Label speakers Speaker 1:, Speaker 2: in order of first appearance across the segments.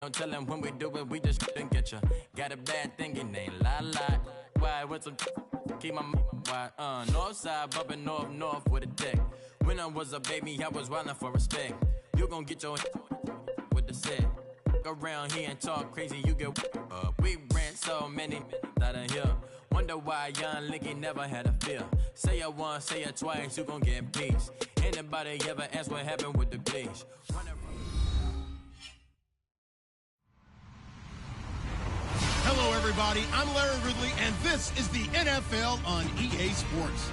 Speaker 1: Don't tell him when we do it, we just didn't get you. Got a bad thing, it ain't lie. Why, with some keep my wide, north side, bumping north with a dick. When I was a baby, I was wildin' for respect. You gon' get your with the set. Around here and talk crazy, you get we ran so many out of here. Wonder why young Linky never had a fear. Say it once, say it twice, you gon' get peace. Anybody ever ask what happened with the bleach?
Speaker 2: Hello, everybody. I'm Larry Ridley, and this is the NFL on EA Sports.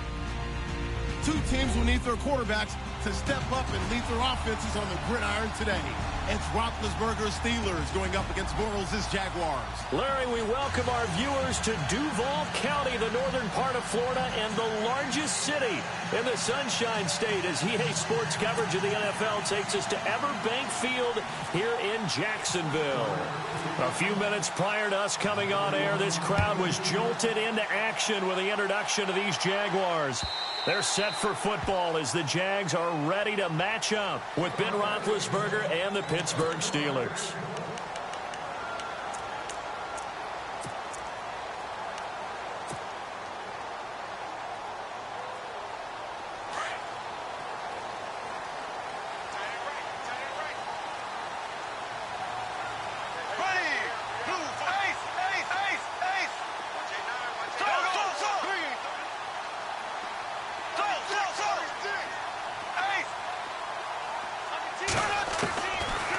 Speaker 2: Two teams will need their quarterbacks to step up and lead their offenses on the gridiron today. It's Roethlisberger's Steelers going up against Bortles' Jaguars.
Speaker 3: Larry, we welcome our viewers to Duval County, the northern part of Florida, and the largest city in the Sunshine State, as EA Sports coverage of the NFL takes us to Everbank Field here in Jacksonville. A few minutes prior to us coming on air, this crowd was jolted into action with the introduction of these Jaguars. They're set for football as the Jags are ready to match up with Ben Roethlisberger and the Pittsburgh Steelers.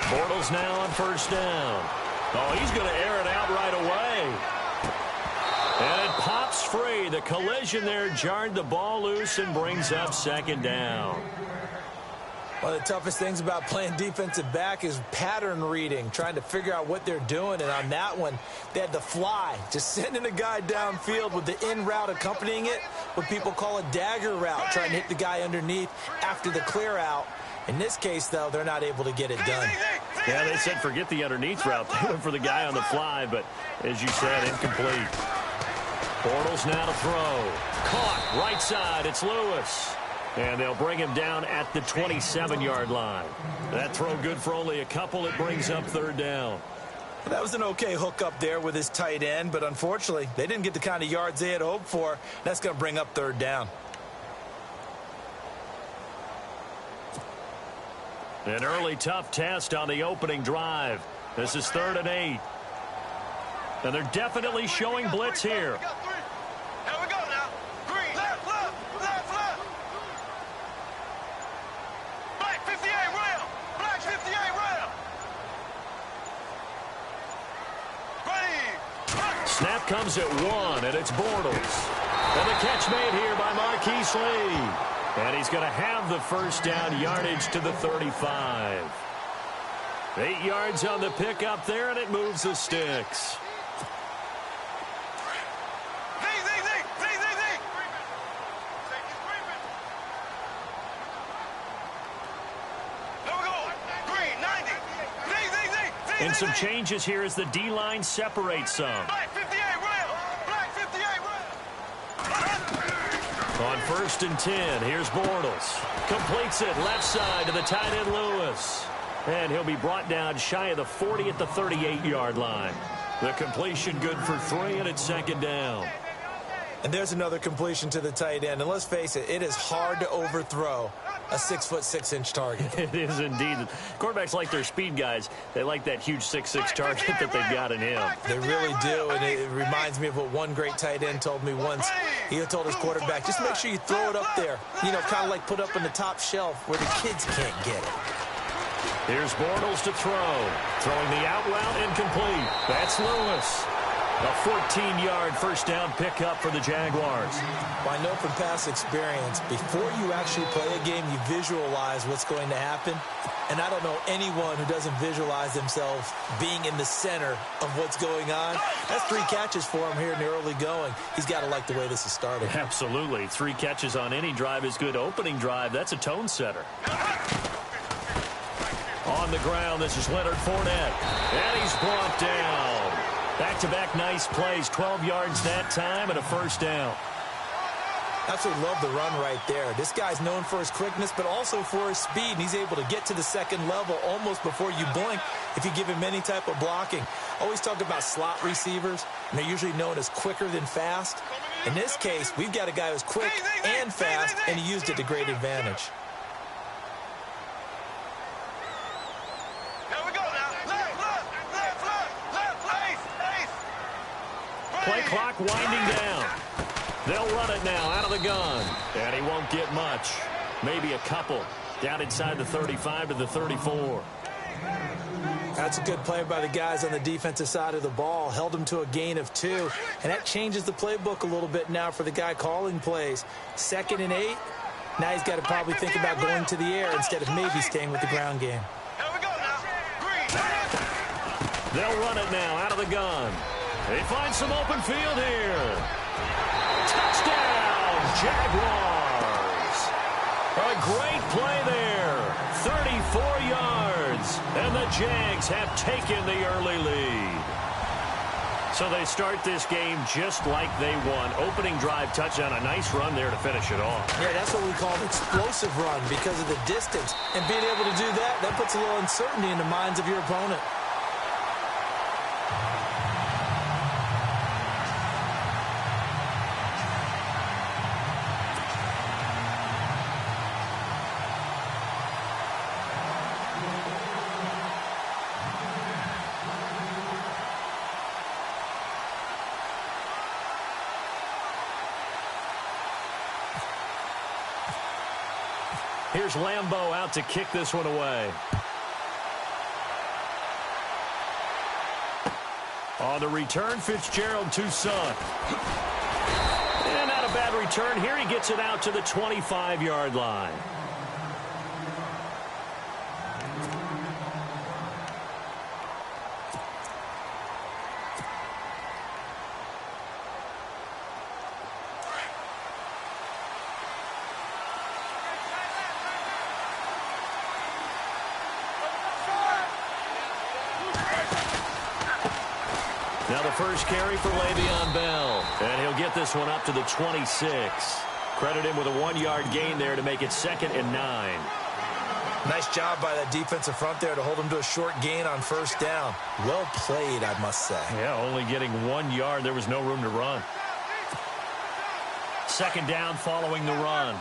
Speaker 3: Bortles now on first down. Oh, he's going to air it out right away. And it pops free. The collision there jarred the ball loose and brings up second down.
Speaker 4: One of the toughest things about playing defensive back is pattern reading, trying to figure out what they're doing. And on that one, they had the fly, just sending a guy downfield with the in route accompanying it, what people call a dagger route, trying to hit the guy underneath after the clear out. In this case, though, they're not able to get it done.
Speaker 3: Yeah, they said forget the underneath route. They went for the guy on the fly, but as you said, incomplete. Bortles now to throw. Caught right side. It's Lewis. And they'll bring him down at the 27-yard line. That throw good for only a couple. It brings up third down.
Speaker 4: That was an okay hook up there with his tight end, but unfortunately, they didn't get the kind of yards they had hoped for. That's going to bring up third down.
Speaker 3: An early tough test on the opening drive. This is 3rd and 8. And they're definitely showing blitz here.
Speaker 5: Here we go now. Green. Left. Black 58 rail. Black 58 rail. Ready.
Speaker 3: Snap comes at 1, and it's Bortles. And the catch made here by Marquise Lee. And he's going to have the first down, yardage to the 35. 8 yards on the pickup there, and it moves the sticks. And some changes here as the D-line separates some.
Speaker 5: Black 58 rail. Black 58 rail.
Speaker 3: On 1st and 10, here's Bortles. Completes it left side to the tight end Lewis. And he'll be brought down shy of the 40 at the 38-yard line. The completion good for 3, and it's 2nd down.
Speaker 4: And there's another completion to the tight end. And let's face it, it is hard to overthrow a 6'6" target.
Speaker 3: It is indeed. Quarterbacks like their speed guys. They like that huge 6'6" target that they've got in him.
Speaker 4: They really do, and it reminds me of what one great tight end told me once. He told his quarterback, just make sure you throw it up there. You know, kind of like put up on the top shelf where the kids can't get it.
Speaker 3: Here's Bortles to throw. Throwing the out route incomplete. That's Lewis. A 14-yard first down pickup for the Jaguars.
Speaker 4: Well, I know from past experience, before you actually play a game, you visualize what's going to happen. And I don't know anyone who doesn't visualize themselves being in the center of what's going on. That's 3 catches for him here in the early going. He's got to like the way this is started.
Speaker 3: Absolutely. 3 catches on any drive is good. Opening drive, that's a tone setter. On the ground, this is Leonard Fournette. And he's brought down. Back-to-back nice plays, 12 yards that time and a first down.
Speaker 4: Absolutely love the run right there. This guy's known for his quickness, but also for his speed, and he's able to get to the second level almost before you blink if you give him any type of blocking. Always talk about slot receivers, and they're usually known as quicker than fast. In this case, we've got a guy who's quick and fast, and he used it to great advantage.
Speaker 5: Here we go now. Left, ace.
Speaker 3: Play clock winding down. They'll run it now out of the gun. And he won't get much. Maybe a couple. Down inside the 35 to the 34.
Speaker 4: That's a good play by the guys on the defensive side of the ball. Held him to a gain of 2. And that changes the playbook a little bit now for the guy calling plays. 2nd and 8. Now he's got to probably think about going to the air instead of maybe staying with the ground game.
Speaker 5: Here we go now. Green.
Speaker 3: They'll run it now out of the gun. They find some open field here. Touchdown, Jaguars. A great play there. 34 yards. And the Jags have taken the early lead. So they start this game just like they won. Opening drive touchdown, a nice run there to finish it off.
Speaker 4: Yeah, that's what we call an explosive run because of the distance. And being able to do that, that puts a little uncertainty in the minds of your opponent.
Speaker 3: Here's Lambeau out to kick this one away. On the return, Fitzgerald to Son. And not a bad return. Here he gets it out to the 25-yard line. Now the first carry for Le'Veon Bell. And he'll get this one up to the 26. Credit him with a 1-yard gain there to make it 2nd and 9.
Speaker 4: Nice job by that defensive front there to hold him to a short gain on first down. Well played, I must say.
Speaker 3: Yeah, only getting 1 yard. There was no room to run. 2nd down following the run.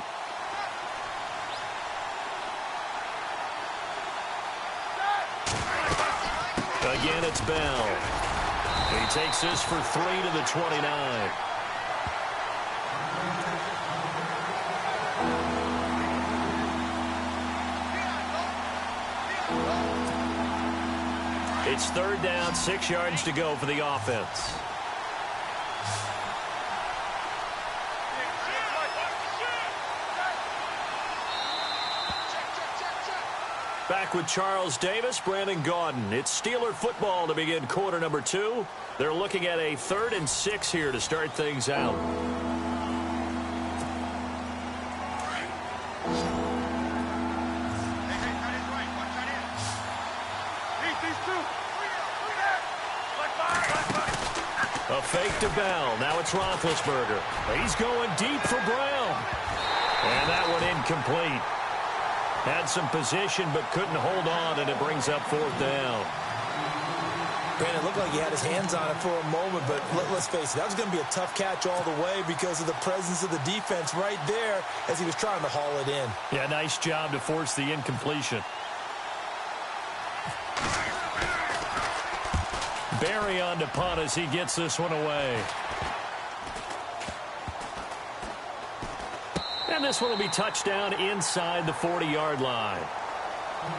Speaker 3: Again, it's Bell. He takes this for 3 to the 29. It's 3rd down, 6 yards to go for the offense. Back with Charles Davis, Brandon Gaudin. It's Steeler football to begin quarter number 2. They're looking at a 3rd and 6 here to start things out. A fake to Bell. Now it's Roethlisberger. He's going deep for Brown. And that one incomplete. Had some position but couldn't hold on, and it brings up 4th down.
Speaker 4: Brandon, it looked like he had his hands on it for a moment, but let's face it, that was going to be a tough catch all the way because of the presence of the defense right there as he was trying to haul it in.
Speaker 3: Yeah, nice job to force the incompletion. Barry on to punt as he gets this one away. And this one will be touchdown inside the 40-yard line.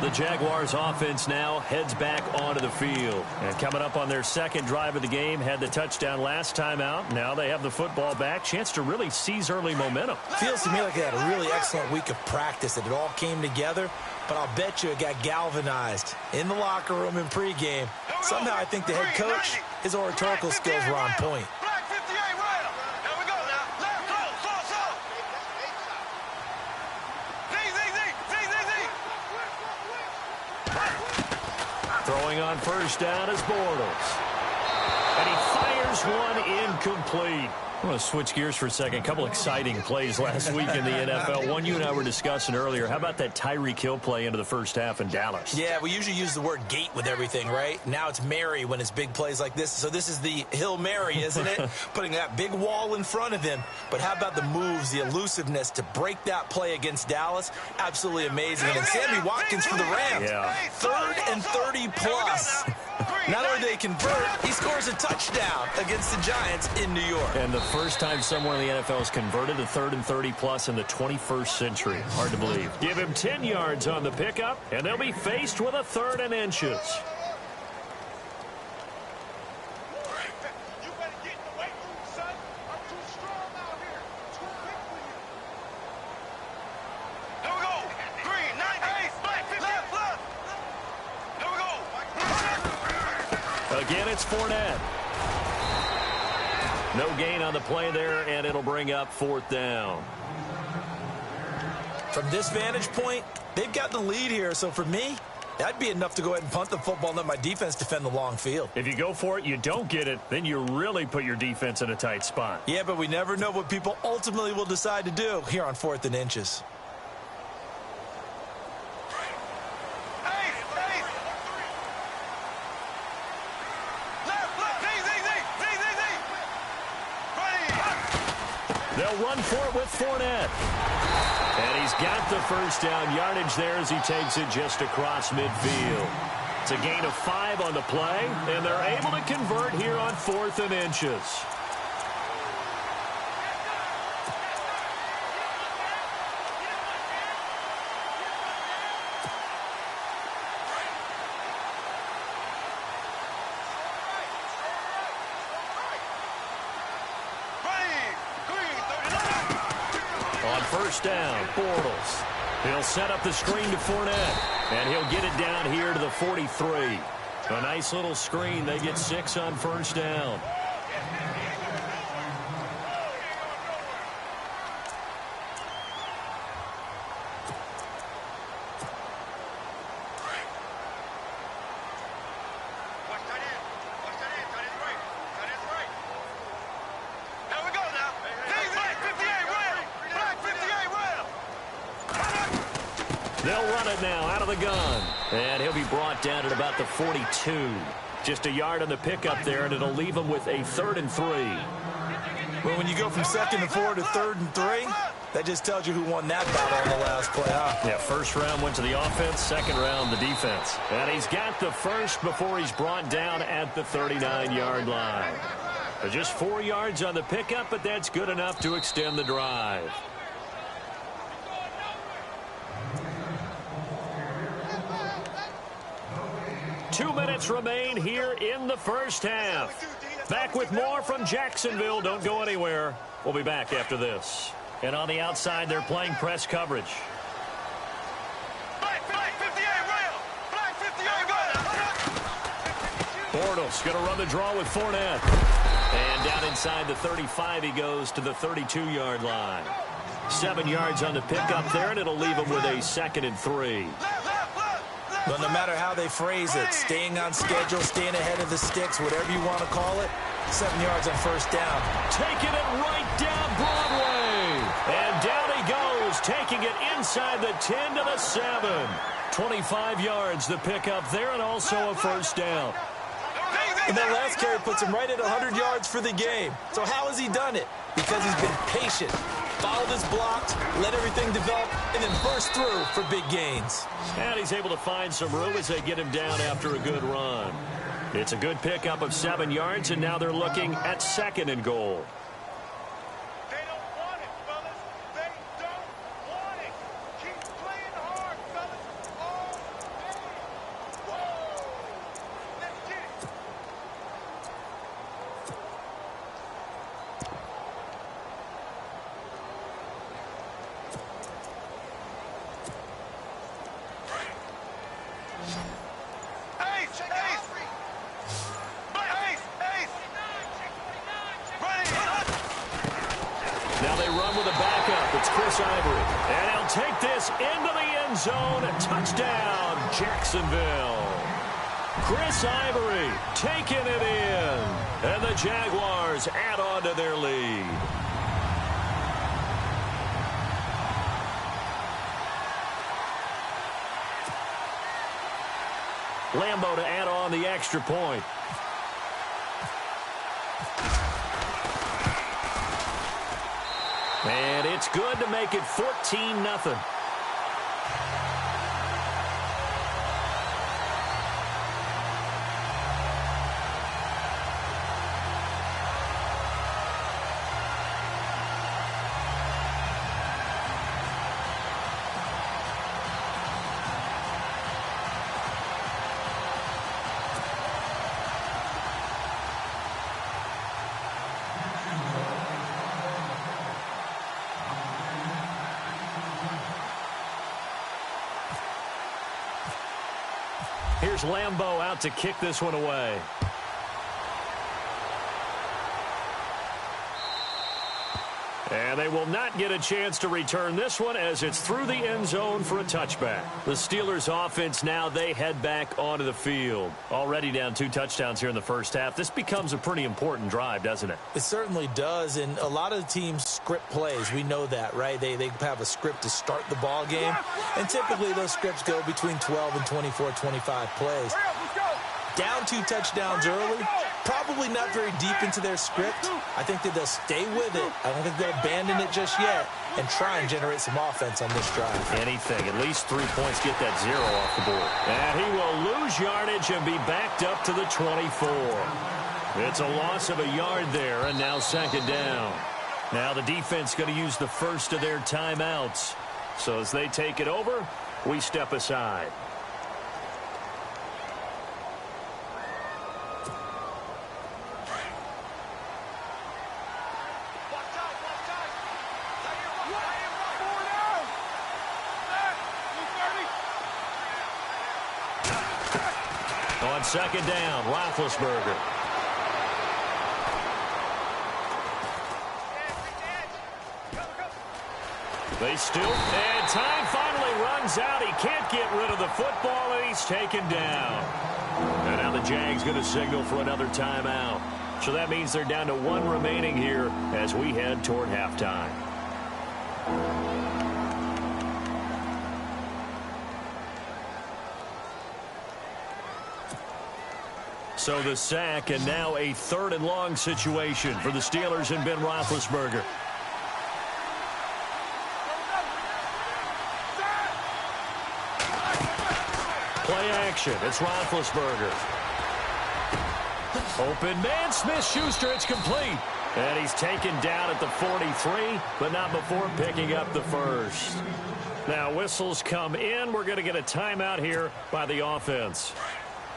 Speaker 3: The Jaguars offense now heads back onto the field. And coming up on their 2nd drive of the game, had the touchdown last time out. Now they have the football back. Chance to really seize early momentum.
Speaker 4: Feels to me like they had a really excellent week of practice, that it all came together. But I'll bet you it got galvanized in the locker room in pregame. Somehow I think the head coach, his oratorical skills were on point.
Speaker 3: Throwing on first down is Bortles. And he fires one incomplete. I want to switch gears for a second. A couple exciting plays last week in the NFL. One you and I were discussing earlier. How about that Tyreek Hill play into the first half in Dallas?
Speaker 4: Yeah, we usually use the word gate with everything, right? Now it's Mary when it's big plays like this. So this is the Hill Mary, isn't it? Putting that big wall in front of him. But how about the moves, the elusiveness to break that play against Dallas? Absolutely amazing. And then Sammy Watkins for the Rams.
Speaker 3: Yeah.
Speaker 4: 3rd and 30 plus. Not only do they convert, he scores a touchdown against the Giants in New York.
Speaker 3: And the first time someone in the NFL has converted a 3rd and 30 plus in the 21st century. Hard to believe. Give him 10 yards on the pickup, and they'll be faced with a 3rd and inches. Again, it's Fournette. No gain on the play there, and it'll bring up 4th down.
Speaker 4: From this vantage point, they've got the lead here. So for me, that'd be enough to go ahead and punt the football and let my defense defend the long field.
Speaker 3: If you go for it, you don't get it, then you really put your defense in a tight spot.
Speaker 4: Yeah, but we never know what people ultimately will decide to do here on 4th and inches.
Speaker 3: They'll run for it with Fournette. And he's got the first down yardage there as he takes it just across midfield. It's a gain of 5 on the play, and they're able to convert here on 4th and inches. First down, Bortles. He'll set up the screen to Fournette, and he'll get it down here to the 43. A nice little screen. They get 6 on first down. They'll run it now out of the gun. And he'll be brought down at about the 42. Just a yard on the pickup there, and it'll leave him with a 3rd and 3.
Speaker 4: Well, when you go from 2nd and 4 to 3rd and 3, that just tells you who won that battle on the last play, huh?
Speaker 3: Yeah, first round went to the offense, second round the defense. And he's got the first before he's brought down at the 39-yard line. Just 4 yards on the pickup, but that's good enough to extend the drive. Two minutes remain here in the first half. Back with more from Jacksonville. Don't go anywhere. We'll be back after this. And on the outside, they're playing press coverage. Bortles going to run the draw with Fournette. And down inside the 35, he goes to the 32-yard line. 7 yards on the pickup there, and it'll leave him with a 2nd and 3.
Speaker 4: But no matter how they phrase it, staying on schedule, staying ahead of the sticks, whatever you want to call it, 7 yards on first down.
Speaker 3: Taking it right down Broadway. And down he goes, taking it inside the 10 to the 7. 25 yards the pickup there, and also a first down.
Speaker 4: And that last carry puts him right at 100 yards for the game. So how has he done it? Because he's been patient, followed his blocks, let everything develop, and then burst through for big gains.
Speaker 3: And he's able to find some room as they get him down after a good run. It's a good pickup of 7 yards, and now they're looking at 2nd and goal.
Speaker 5: They don't want it, fellas. They don't want it. Keep playing hard, fellas. All day. Whoa. Let's get it.
Speaker 3: Now they run with a backup. It's Chris Ivory. And he'll take this into the end zone. A touchdown, Jacksonville. Chris Ivory taking it in. And the Jaguars add on to their lead. Lambeau to add on the extra point. And it's good to make it 14-0. Here's Lambeau out to kick this one away. And they will not get a chance to return this one as it's through the end zone for a touchback. The Steelers offense now, they head back onto the field. Already down 2 touchdowns here in the first half. This becomes a pretty important drive, doesn't it?
Speaker 4: It certainly does, and a lot of teams script plays. We know that, right? They have a script to start the ball game, and typically those scripts go between 12 and 24, 25 plays. Down 2 touchdowns early, probably not very deep into their script. I think that they'll stay with it. I don't think they'll abandon it just yet and try and generate some offense on this drive.
Speaker 3: Anything, at least 3 points, get that 0 off the board. And he will lose yardage and be backed up to the 24. It's a loss of a yard there, and now 2nd down. Now the defense going to use the first of their timeouts. So as they take it over, we step aside. On 2nd down, Roethlisberger. They stoop, and time finally runs out. He can't get rid of the football, and he's taken down. And now the Jags going to signal for another timeout. So that means they're down to 1 remaining here as we head toward halftime. So the sack, and now a 3rd and long situation for the Steelers and Ben Roethlisberger. Play action. It's Roethlisberger. Open man, Smith-Schuster. It's complete. And he's taken down at the 43, but not before picking up the first. Now whistles come in. We're going to get a timeout here by the offense,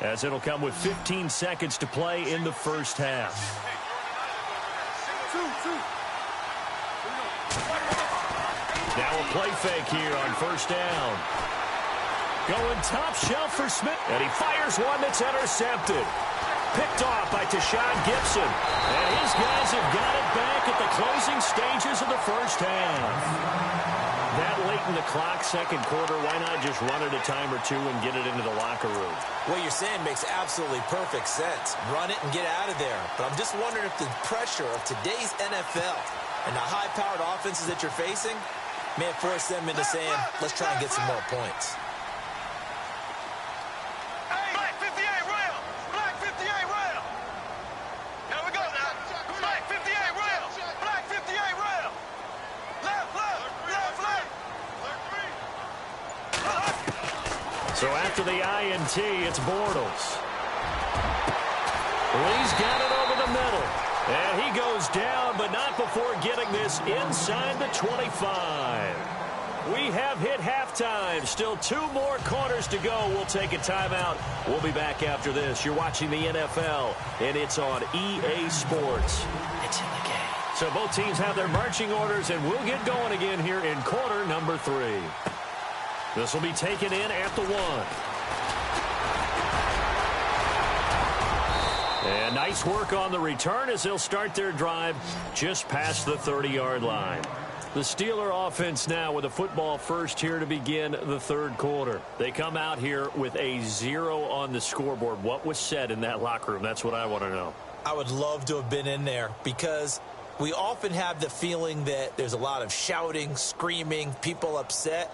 Speaker 3: as it'll come with 15 seconds to play in the first half. Now a play fake here on 1st down. Going top shelf for Smith. And he fires one that's intercepted. Picked off by Tashawn Gibson. And his guys have got it back at the closing stages of the first half. That late in the clock, 2nd quarter, why not just run it a time or 2 and get it into the locker room?
Speaker 4: What you're saying makes absolutely perfect sense. Run it and get out of there. But I'm just wondering if the pressure of today's NFL and the high-powered offenses that you're facing may have forced them into saying, let's try and get some more points.
Speaker 5: Black 58 rail! Black 58 rail! Here we go now. Black 58 rail! Black 58 rail! Left, left, left, left!
Speaker 3: So after the INT, it's Bortles. Lee's got it over the middle. And he goes down, but not before getting this inside the 25. We have hit halftime. Still 2 more quarters to go. We'll take a timeout. We'll be back after this. You're watching the NFL, and it's on EA Sports. It's in the game. So both teams have their marching orders, and we'll get going again here in quarter number 3. This will be taken in at the 1. And nice work on the return as they'll start their drive just past the 30-yard line. The Steeler offense now with a football first here to begin the 3rd quarter. They come out here with a 0 on the scoreboard. What was said in that locker room? That's what I want to know.
Speaker 4: I would love to have been in there because we often have the feeling that there's a lot of shouting, screaming, people upset.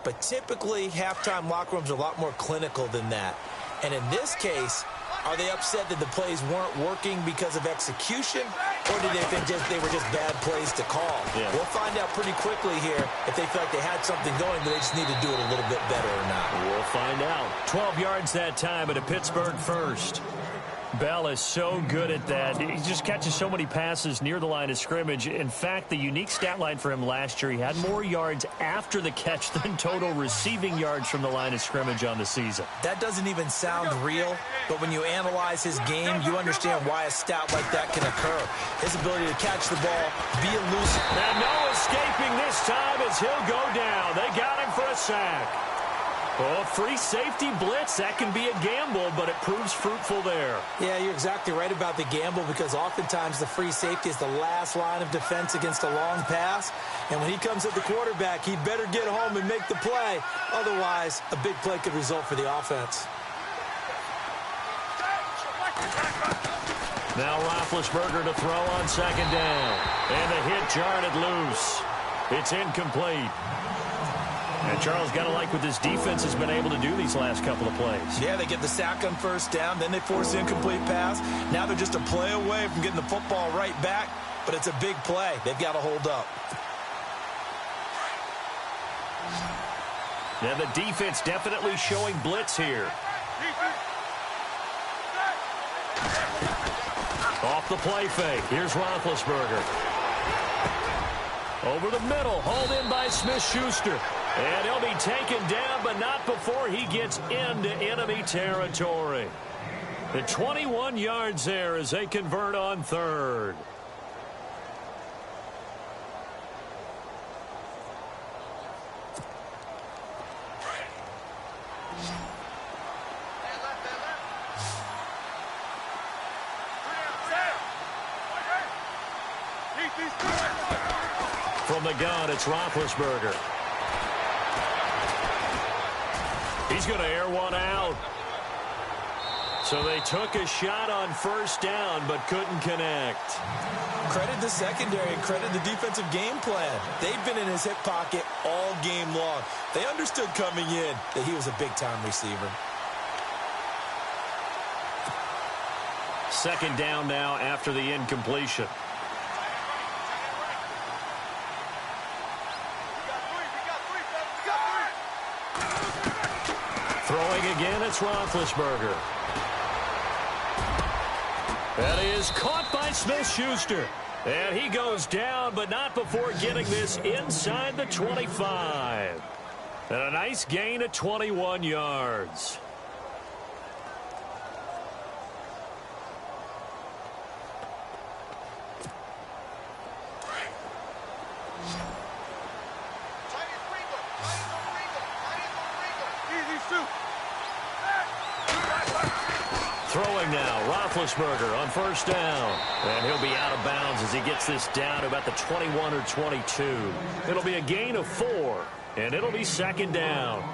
Speaker 4: But typically, halftime locker rooms are a lot more clinical than that. And in this case, are they upset that the plays weren't working because of execution, or do they think they were just bad plays to call?
Speaker 3: Yeah.
Speaker 4: We'll find out pretty quickly here if they feel like they had something going, but they just need to do it a little bit better or not.
Speaker 3: We'll find out. 12 yards that time at a Pittsburgh first. Bell is so good at that. He just catches so many passes near the line of scrimmage. In fact, the unique stat line for him last year, he had more yards after the catch than total receiving yards from the line of scrimmage on the season.
Speaker 4: That doesn't even sound real, but when you analyze his game, you understand why a stat like that can occur. His ability to catch the ball, be elusive.
Speaker 3: And no escaping this time as he'll go down. They got him for a sack. Oh, free safety blitz, that can be a gamble, but it proves fruitful there.
Speaker 4: Yeah, you're exactly right about the gamble because oftentimes the free safety is the last line of defense against a long pass. And when he comes at the quarterback, he'd better get home and make the play. Otherwise, a big play could result for the offense.
Speaker 3: Now Roethlisberger to throw on second down. And the hit jarred it loose. It's incomplete. And Charles, got to like what this defense has been able to do these last couple of plays.
Speaker 4: Yeah, they get the sack on first down, then they force the incomplete pass. Now they're just a play away from getting the football right back, but it's a big play. They've got to hold up.
Speaker 3: Now the defense definitely showing blitz here. Off the play fake. Here's Roethlisberger. Over the middle, hauled in by Smith-Schuster. And he'll be taken down, but not before he gets into enemy territory. The 21 yards there as they convert on third. From the gun, it's Roethlisberger. He's going to air one out. So they took a shot on first down, but couldn't connect.
Speaker 4: Credit the secondary and credit the defensive game plan. They've been in his hip pocket all game long. They understood coming in that he was a big-time receiver.
Speaker 3: Second down now after the incompletion. Throwing again, it's Roethlisberger. That is caught by Smith-Schuster. And he goes down, but not before getting this inside the 25. And a nice gain of 21 yards. Throwing now, Roethlisberger on first down. And he'll be out of bounds as he gets this down to about the 21 or 22. It'll be a gain of 4, and it'll be second down.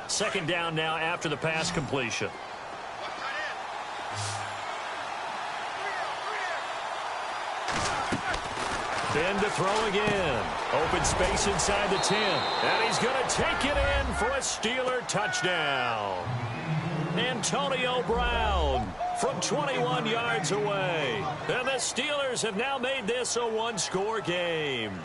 Speaker 3: Second down now after the pass completion. Then to throw again. Open space inside the 10. And he's going to take it in for a Steeler touchdown. Antonio Brown from 21 yards away. And the Steelers have now made this a one-score game.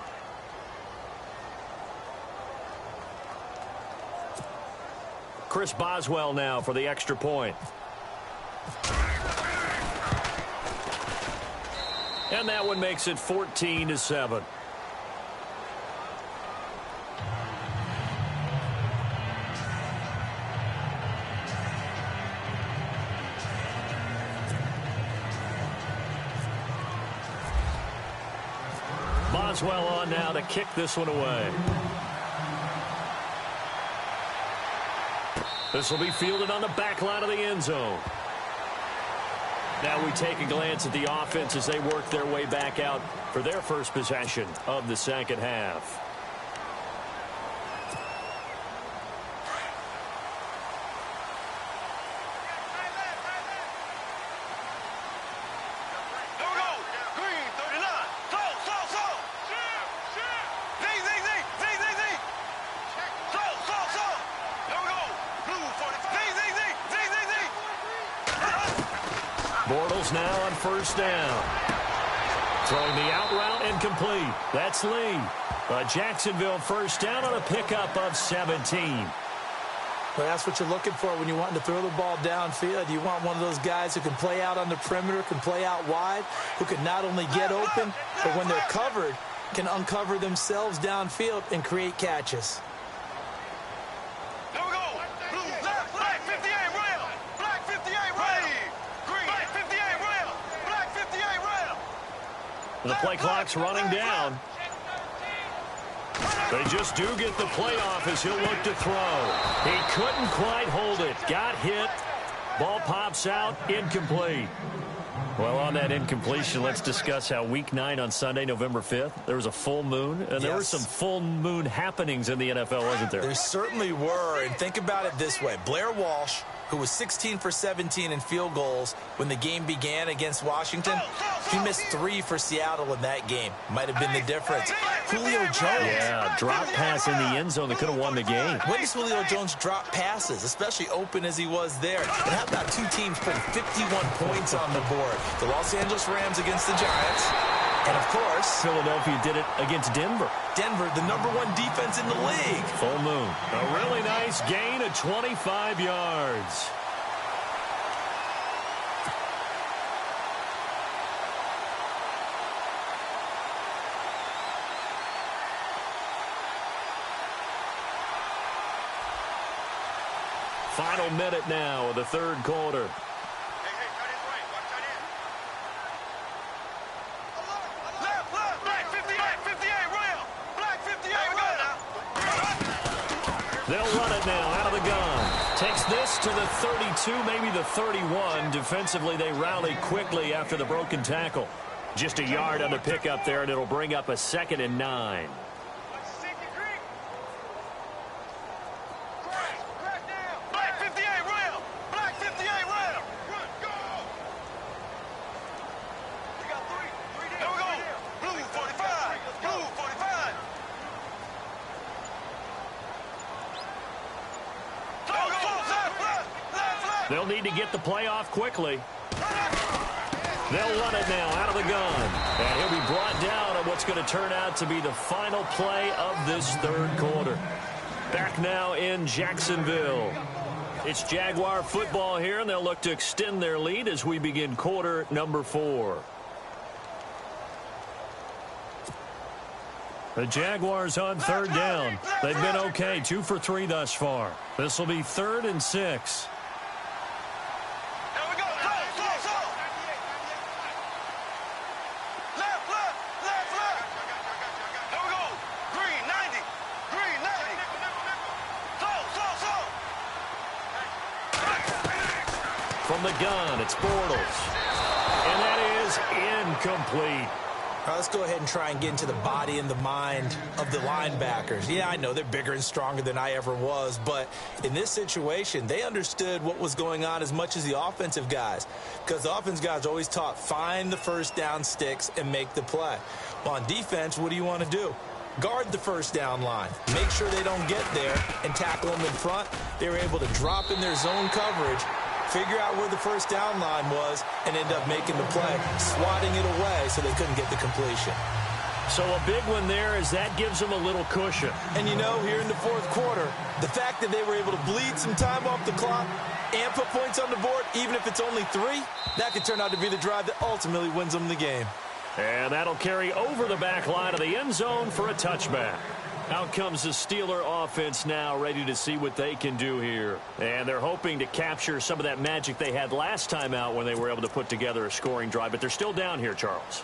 Speaker 3: Chris Boswell now for the extra point. And that one makes it 14-7. Boswell on now to kick this one away. This will be fielded on the back line of the end zone. Now we take a glance at the offense as they work their way back out for their first possession of the second half. Bortles now on first down. Throwing the out route incomplete. That's Lee. A Jacksonville first down on a pickup of 17.
Speaker 4: Well, that's what you're looking for when you're wanting to throw the ball downfield. You want one of those guys who can play out on the perimeter, can play out wide, who can not only get open, but when they're covered, can uncover themselves downfield and create catches.
Speaker 5: Here we go. Blue, left, black 58 rail. Black 58 rail. Green, black 58 rail. Black 58 rail.
Speaker 3: The play clock's running down. They just do get the playoff as he'll look to throw. He couldn't quite hold it. Got hit. Ball pops out. Incomplete. Well, on that incompletion, let's discuss how Week 9 on Sunday, November 5th, there was a full moon, and there were some full moon happenings in the NFL, wasn't there?
Speaker 4: There certainly were, and think about it this way. Blair Walsh, who was 16 for 17 in field goals when the game began against Washington, he missed 3 for Seattle in that game. Might have been the difference. Julio Jones.
Speaker 3: Yeah, drop pass in the end zone that could have won the game.
Speaker 4: When does Julio Jones drop passes, especially open as he was there? And how about two teams putting 51 points on the board? The Los Angeles Rams against the Giants. And, of course,
Speaker 3: Philadelphia did it against Denver.
Speaker 4: Denver, the #1 defense in the league.
Speaker 3: Full moon. A really nice gain of 25 yards. Final minute now of the third quarter.
Speaker 5: Hey, cut in right. Watch that in. Left, black 58 rail. Black 58 rail.
Speaker 3: They'll run it now out of the gun. Takes this to the 32, maybe the 31. Defensively, they rally quickly after the broken tackle. Just a yard on the pickup there, and it'll bring up a 2nd and 9. They'll need to get the play off quickly. They'll run it now out of the gun. And he'll be brought down on what's going to turn out to be the final play of this third quarter. Back now in Jacksonville. It's Jaguar football here, and they'll look to extend their lead as we begin quarter number 4. The Jaguars on third down. They've been okay, 2 for 3 thus far. This will be 3rd and 6. From the gun, it's Bortles. And that is incomplete.
Speaker 4: All right, let's go ahead and try and get into the body and the mind of the linebackers. Yeah, I know they're bigger and stronger than I ever was, but in this situation, they understood what was going on as much as the offensive guys, because the offensive guys always taught, find the first down sticks and make the play. Well, on defense, what do you want to do? Guard the first down line. Make sure they don't get there and tackle them in front. They were able to drop in their zone coverage, figure out where the first down line was, and end up making the play, swatting it away so they couldn't get the completion.
Speaker 3: So a big one there as that gives them a little cushion.
Speaker 4: And, you know, here in the fourth quarter, the fact that they were able to bleed some time off the clock and put points on the board, even if it's only 3, that could turn out to be the drive that ultimately wins them the game.
Speaker 3: And that'll carry over the back line of the end zone for a touchback. Out comes the Steeler offense now, ready to see what they can do here. And they're hoping to capture some of that magic they had last time out when they were able to put together a scoring drive. But they're still down here, Charles.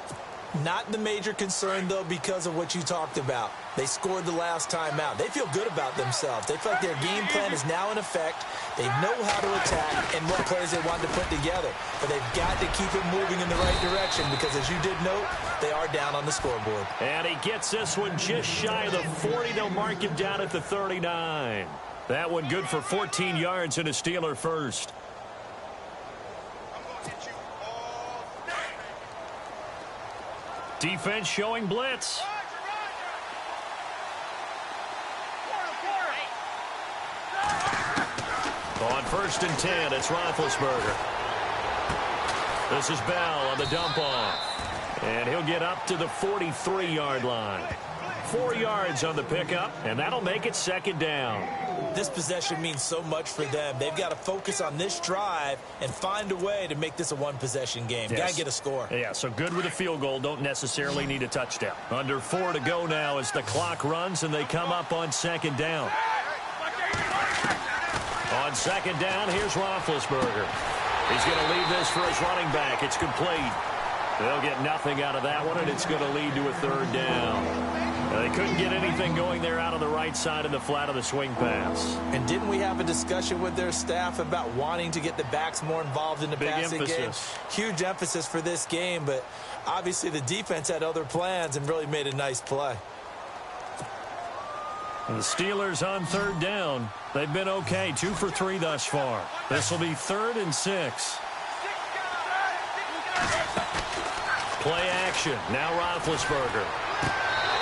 Speaker 4: Not the major concern, though, because of what you talked about. They scored the last time out. They feel good about themselves. They feel like their game plan is now in effect. They know how to attack and what plays they want to put together. But they've got to keep it moving in the right direction because, as you did note, they are down on the scoreboard.
Speaker 3: And he gets this one just shy of the 40. They'll mark him down at the 39. That one good for 14 yards and a Steeler first. Defense showing blitz. On 1st and 10, it's Roethlisberger. This is Bell on the dump off. And he'll get up to the 43-yard line. 4 yards on the pickup, and that'll make it second down.
Speaker 4: This possession means so much for them. They've got to focus on this drive and find a way to make this a one-possession game.
Speaker 3: Yes.
Speaker 4: Got to get a score.
Speaker 3: Yeah, so good with a field goal. Don't necessarily need a touchdown. Under 4 to go now as the clock runs, and they come up on second down. On second down, here's Roethlisberger. He's going to leave this for his running back. It's complete. They'll get nothing out of that one, and it's going to lead to a third down. They couldn't get anything going there out on the right side of the flat of the swing pass.
Speaker 4: And didn't we have a discussion with their staff about wanting to get the backs more involved in the passing game? Huge emphasis for this game, but obviously the defense had other plans and really made a nice play.
Speaker 3: And the Steelers on third down. They've been okay, 2 for 3 thus far. This will be 3rd and 6. Play action. Now Roethlisberger.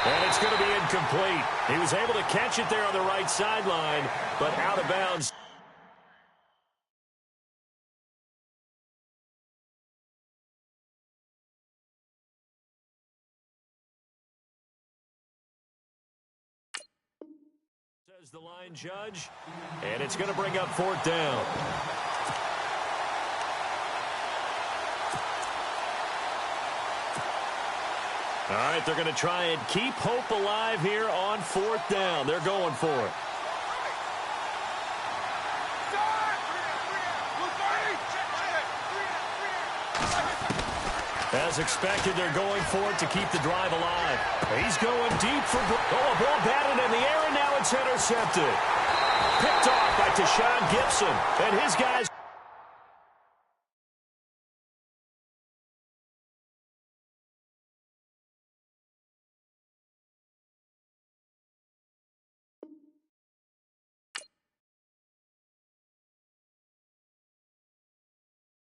Speaker 3: And it's going to be incomplete. He was able to catch it there on the right sideline, but out of bounds. Says the line judge, and it's going to bring up 4th down. All right, they're going to try and keep hope alive here on 4th down. They're going for it. As expected, they're going for it to keep the drive alive. He's going deep for a ball batted in the air, and now it's intercepted. Picked off by Tashawn Gibson, and his guys.